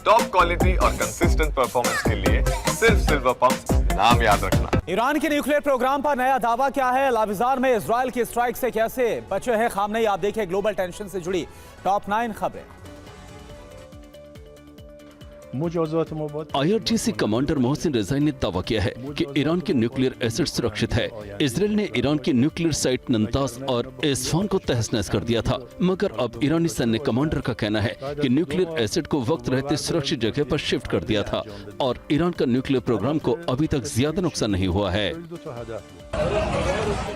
Top quality और consistent performance के लिए सिर्फ सिल्वर पंप नाम याद रखना। ईरान के न्यूक्लियर प्रोग्राम पर नया दावा क्या है? लाविजार में इजराइल की स्ट्राइक से कैसे बचे हैं खामनेई? आप देखिए ग्लोबल टेंशन से जुड़ी टॉप 9 खबरें। IRGC कमांडर मोहसिन रजाई ने दावा किया है कि ईरान के न्यूक्लियर एसिड सुरक्षित है। इजराइल ने ईरान की न्यूक्लियर साइट नंतास और एस्फान को तहस-नहस कर दिया था, मगर अब ईरानी सैन्य कमांडर का कहना है कि न्यूक्लियर एसिड को वक्त रहते सुरक्षित जगह पर शिफ्ट कर दिया था और ईरान का न्यूक्लियर प्रोग्राम को अभी तक ज्यादा नुकसान नहीं हुआ है।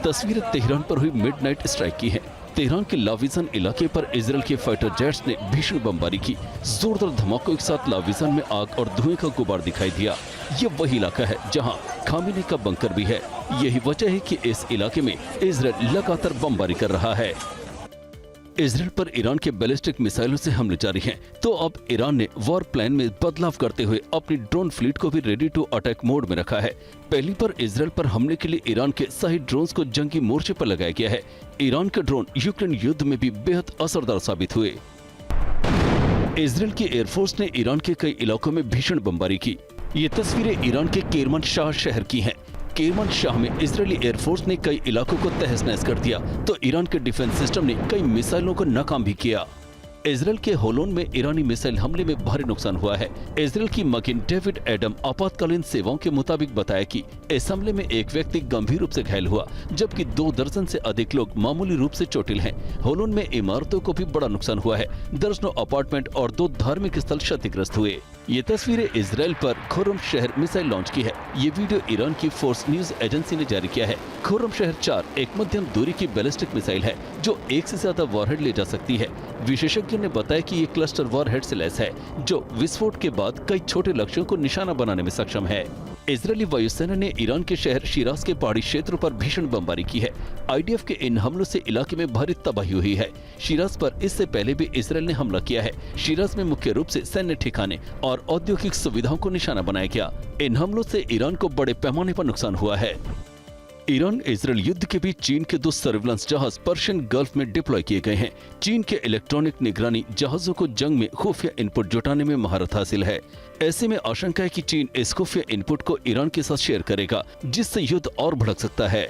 तस्वीरें तेहरान पर हुई मिडनाइट स्ट्राइक की है। तेहरान के लाविजान इलाके पर इजराइल के फाइटर जेट्स ने भीषण बमबारी की। जोरदार धमाकों के साथ लाविजान में आग और धुएं का गुबार दिखाई दिया। ये वही इलाका है जहां खामेनी का बंकर भी है। यही वजह है कि इस इलाके में इजराइल लगातार बमबारी कर रहा है। इजराइल पर ईरान के बैलिस्टिक मिसाइलों से हमले जारी हैं, तो अब ईरान ने वॉर प्लान में बदलाव करते हुए अपनी ड्रोन फ्लीट को भी रेडी टू अटैक मोड में रखा है। पहली बार इजराइल पर हमले के लिए ईरान के सही ड्रोन्स को जंगी मोर्चे पर लगाया गया है। ईरान के ड्रोन यूक्रेन युद्ध में भी बेहद असरदार साबित हुए। इजराइल की एयरफोर्स ने ईरान के कई इलाकों में भीषण बमबारी की। ये तस्वीरें ईरान के केरमान शाह शहर की हैं। केरमान शाह में इजरायली एयरफोर्स ने कई इलाकों को तहस-नहस कर दिया, तो ईरान के डिफेंस सिस्टम ने कई मिसाइलों को नाकाम भी किया। इजराइल के होलोन में ईरानी मिसाइल हमले में भारी नुकसान हुआ है। इजराइल की मकीन डेविड एडम आपातकालीन सेवाओं के मुताबिक बताया कि इस हमले में एक व्यक्ति गंभीर रूप से घायल हुआ, जबकि 2 दर्जन से अधिक लोग मामूली रूप से चोटिल हैं। होलोन में इमारतों को भी बड़ा नुकसान हुआ है। दर्जनों अपार्टमेंट और 2 धार्मिक स्थल क्षतिग्रस्त हुए। ये तस्वीरें इजराइल पर खुर्रम शहर मिसाइल लॉन्च की है। ये वीडियो ईरान की फोर्स न्यूज एजेंसी ने जारी किया है। खुर्रम शहर 4 एक मध्यम दूरी की बैलिस्टिक मिसाइल है जो 1 से ज्यादा वॉरहेड ले जा सकती है। विशेषज्ञों ने बताया कि ये क्लस्टर वॉरहेड से लैस है जो विस्फोट के बाद कई छोटे लक्ष्यों को निशाना बनाने में सक्षम है। इजरायली वायुसेना ने ईरान के शहर शिराज के पहाड़ी क्षेत्रों पर भीषण बमबारी की है। IDF के इन हमलों से इलाके में भारी तबाही हुई है। शिराज पर इससे पहले भी इजरायल ने हमला किया है। शिराज में मुख्य रूप से सैन्य ठिकाने और औद्योगिक सुविधाओं को निशाना बनाया गया। इन हमलों से ईरान को बड़े पैमाने पर नुकसान हुआ है। ईरान इजरायल युद्ध के बीच चीन के 2 सर्विलांस जहाज पर्शियन गल्फ में डिप्लॉय किए गए हैं। चीन के इलेक्ट्रॉनिक निगरानी जहाजों को जंग में खुफिया इनपुट जुटाने में महारत हासिल है। ऐसे में आशंका है कि चीन इस खुफिया इनपुट को ईरान के साथ शेयर करेगा, जिससे युद्ध और भड़क सकता है।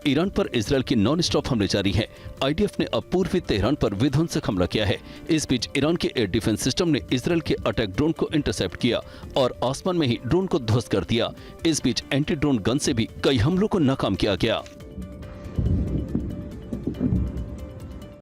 ईरान पर इजरायल की नॉन स्टॉप हमले जारी हैं। IDF ने अब पूर्वी तेहरान पर विध्वंसक हमला किया है। इस बीच ईरान के एयर डिफेंस सिस्टम ने इजरायल के अटैक ड्रोन को इंटरसेप्ट किया और आसमान में ही ड्रोन को ध्वस्त कर दिया। इस बीच एंटी ड्रोन गन से भी कई हमलों को नाकाम किया गया।